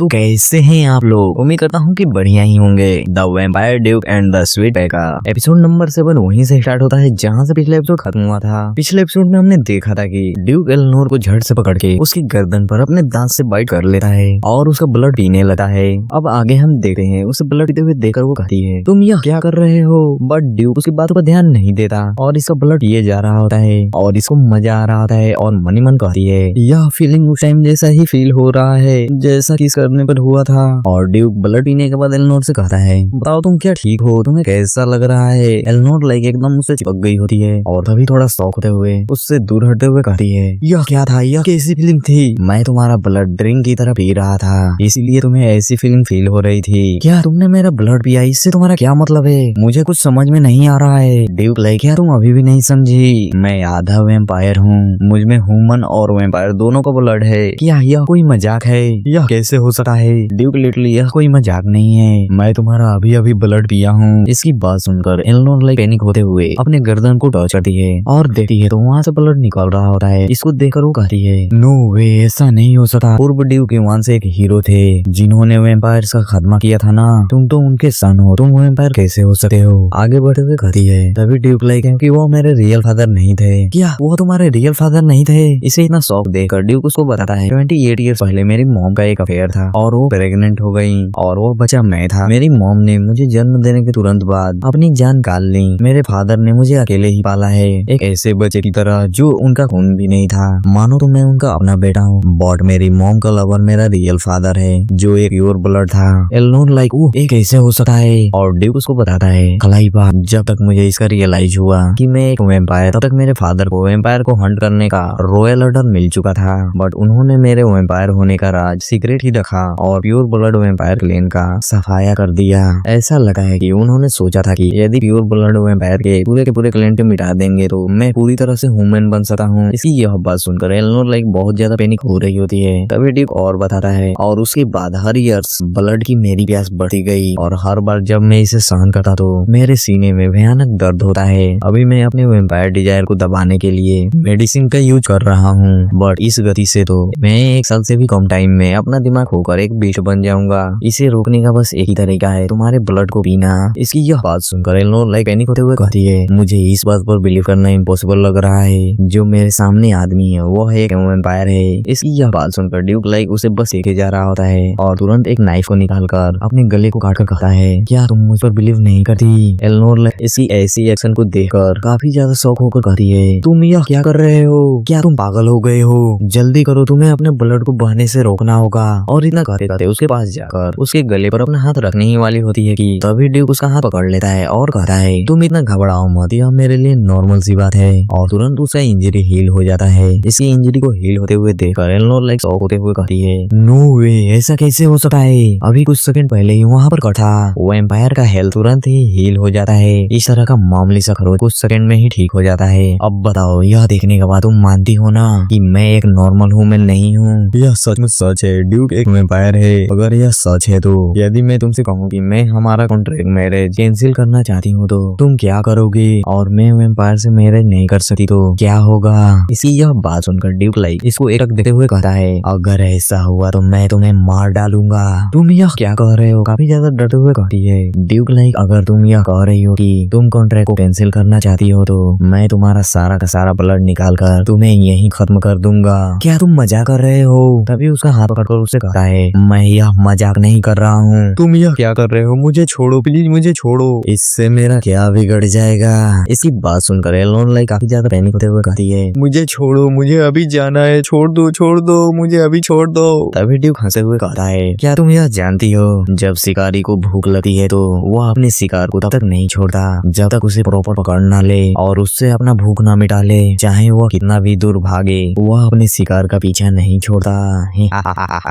तो कैसे हैं आप लोग। उम्मीद करता हूँ कि बढ़िया ही होंगे। The vampire Duke and the sweet पेय का एपिसोड नंबर 7 वहीं से स्टार्ट होता है जहाँ से पिछले एपिसोड खत्म हुआ था। पिछले एपिसोड में हमने देखा था कि ड्यूक एलेनोर को झट से पकड़ के उसकी गर्दन पर अपने दांत से बाइट कर लेता है और उसका ब्लड पीने लगता है। अब आगे हम देखते हैं उसे ब्लड पीते हुए देखकर वो कहती है तुम यह क्या कर रहे हो, बट ड्यूक उसकी बातों पर ध्यान नहीं देता और इसका ब्लड पिए जा रहा होता है और इसको मजा आ रहा होता है और मनी मन कहती है यह फीलिंग उस टाइम जैसा ही फील हो रहा है जैसा किस करने पर हुआ था। और ड्यूक ब्लड पीने के बाद एलेनोर से कहता है बताओ तुम क्या ठीक हो, तुम्हें कैसा लग रहा है। एलेनोर लाइक एकदम उससे चिपक गई होती है और तभी थोड़ा शॉक होते हुए उससे दूर हटते हुए कहती है यह क्या था, यह कैसी फीलिंग थी। मैं तुम्हारा ब्लड ड्रिंक की तरह पी रहा था इसीलिए तुम्हें ऐसी फीलिंग फील हो रही थी। क्या तुमने मेरा ब्लड पिया, इससे तुम्हारा क्या मतलब है, मुझे कुछ समझ में नहीं आ रहा है। ड्यूक लाइक क्या तुम अभी भी नहीं समझी, मैं आधा वैम्पायर हूँ, मुझ में ह्यूमन और वैम्पायर दोनों का ब्लड है। क्या यह कोई मजाक है, यह कैसे हो सकता है। ड्यूक लिटरली यह कोई मजाक नहीं है, मैं तुम्हारा अभी अभी ब्लड पिया हूँ। इसकी बात सुनकर एलेनोर लाइक पैनिक होते हुए अपने गर्दन को टच करती है और देखती है तो वहाँ से ब्लड निकल रहा होता है। इसको देखकर वो कहती है नो वे, ऐसा नहीं हो सकता। पूर्व ड्यूक वहाँ से एक हीरो थे जिन्होंने वैम्पायर का खात्मा किया था ना, तुम तो उनके सन हो, तुम वैम्पायर कैसे हो सकते हो। आगे बढ़ते हुए कहती है तभी ड्यूक लाइक कि वो मेरे रियल फादर नहीं थे। क्या वो तुम्हारे रियल फादर नहीं थे। इसे इतना शौक देकर ड्यूक उसको बताता है 28 ईयर्स पहले मेरी मॉम का एक अफेयर था और वो प्रेग्नेंट हो गई और वो बच्चा मैं था। मेरी मॉम ने मुझे जन्म देने के तुरंत बाद अपनी जान निकाल ली। मेरे फादर ने मुझे अकेले ही पाला है, एक ऐसे बच्चे की तरह जो उनका खून भी नहीं था। मानो तो मैं उनका अपना बेटा हूँ, बट मेरी मॉम का लवर मेरा रियल फादर है जो एक प्योर ब्लड था। एलेनोर लाइक वो एक कैसे हो सकता है। और ड्यूक उसको बताता है खलाई बात, जब तक मुझे इसका रियलाइज हुआ कि मैं एक वैम्पायर, तब तक मेरे फादर को वैम्पायर को हंट करने का रॉयल ऑर्डर मिल चुका था, बट उन्होंने मेरे वैम्पायर होने का राज सीक्रेट ही रखा और प्योर ब्लड वैम्पायर क्लेन का सफाया कर दिया। ऐसा लगा है कि उन्होंने सोचा था कि यदि प्योर ब्लड वैम्पायर के पूरे क्लेन को मिटा देंगे तो मैं पूरी तरह से ह्यूमन बन सकता हूँ। इसकी यह बात सुनकर एलेनोर लाइक बहुत ज्यादा पैनिक हो रही होती है। तभी ड्यूक और बताता है और उसके बाद हर ईयर्स ब्लड की मेरी प्यास बढ़ती गई और हर बार जब मैं इसे सहन करता तो मेरे सीने में भयानक दर्द होता है। अभी मैं अपने वैम्पायर डिजायर को दबाने के लिए मेडिसिन का यूज कर रहा हूँ, बट इस गति से तो मैं 1 साल से भी कम टाइम में अपना दिमाग खोकर एक बीस्ट बन जाऊंगा। इसे रोकने का बस एक ही तरीका है, तुम्हारे ब्लड को पीना। इसकी यह बात सुनकर एलेनोर लाइक पैनिक होते हुए कहती है मुझे इस बात पर बिलीव करना इम्पॉसिबल लग रहा है, जो मेरे सामने आदमी है वो है एक वैम्पायर है। इसकी यह बात सुनकर ड्यूक लाइक उसे बस देखे जा रहा होता है और तुरंत एक नाइफ को निकालकर अपने गले को काटकर कहता है क्या तुम मुझ पर बिलीव नहीं करती। एलेनोर लाइक इसकी ऐसी एक्शन को देखकर काफी ज्यादा शॉक होकर कहती है तुम यह क्या कर रहे हो, क्या तुम पागल हो गए हो, जल्दी करो, तुम्हें अपने ब्लड को बहने से रोकना होगा। और इतना कहते कहते उसके पास जाकर उसके गले पर अपना हाथ रखने ही वाली होती है कि तभी ड्यूक उसका हाथ पकड़ लेता है और कहता है तुम इतना घबराओ मत, यह मेरे लिए नॉर्मल सी बात है। और तुरंत उसका इंजरी हील हो जाता है। इसकी इंजरी को हील होते हुए देखकर एलेनोर लाइक शॉक होते हुए कहती है नो वे, ऐसा कैसे हो सकता है। अभी कुछ सेकंड पहले ही वहाँ पर कटा वैम्पायर का हेल्थ तुरंत ही हील हो जाता है। इस तरह का मामूली सा खरोच कुछ सेकंड में ही ठीक हो जाता है। अब बताओ यह देखने के बाद तुम मानती हो ना कि मैं एक नॉर्मल ह्यूमन नहीं हूँ। यह सचमुच सच है, ड्यूक एक वैम्पायर है। अगर यह सच है तो यदि मैं तुमसे कहूँ कि मैं हमारा कॉन्ट्रैक्ट मैरिज कैंसिल करना चाहती हूँ तो तुम क्या करोगे, और मैं वैम्पायर से मैरिज नहीं कर सकती तो क्या होगा। इसकी यह बात सुनकर ड्यूक लाइक इसको एक देखते हुए कहता है अगर ऐसा हुआ तो मैं तुम्हें मार डालूंगा। तुम यह क्या कह रहे हो, काफी ज्यादा डरते हुए कहती है ड्यूक लाइक अगर तुम यह कह रही हो कि तुम कॉन्ट्रैक्ट को कैंसिल करना चाहती हो तो मैं तुम्हारा सारा का सारा ब्लड निकाल कर तुम्हें यहीं खत्म कर दूंगा। क्या तुम मजाक कर रहे हो। तभी उसका हाथ पकड़कर उससे कहता है मैं यह मजाक नहीं कर रहा हूँ, तुम यह क्या कर रहे हो, मुझे छोड़ो प्लीज, मुझे छोड़ो, इससे मेरा क्या बिगड़ जाएगा। इसकी बात सुनकर एलेनोर लाइक काफी ज्यादा पैनिक होते हुए कहती है मुझे छोड़ो, मुझे अभी जाना है, छोड़ दो, मुझे अभी छोड़ दो। तभी ड्यूक हंसे हुए कहता है क्या तुम यह जानती हो जब शिकारी को भूख लगती है तो वह अपने शिकार को तब तक नहीं छोड़ता जब तक उसे प्रॉपर पकड़ ना ले और उससे अपना भूख ना मिटा ले। चाहे वह कितना भी दूर भागे वह अपने शिकार का पीछा नहीं छोड़ता।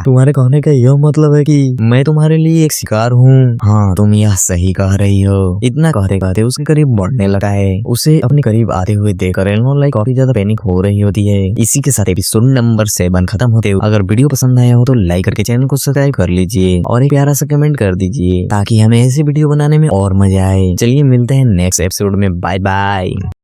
तुम्हारे कहने का यह मतलब है कि मैं तुम्हारे लिए एक शिकार हूँ। हाँ तुम यह सही कह रही हो। इतना कहते कहते उसके करीब बढ़ने लगा है। उसे अपने करीब आते हुए देखकर एलेनोर लाइक काफी ज्यादा पैनिक हो रही होती है। इसी के साथ एपिसोड नंबर 7 खत्म होते हुए अगर वीडियो पसंद आया हो तो लाइक करके चैनल को सब्सक्राइब कर लीजिए और एक प्यारा सा कमेंट कर दीजिए ताकि हमें ऐसी वीडियो बनाने में और मजा आए। चलिए मिलते हैं नेक्स्ट एपिसोड में, बाय बाय।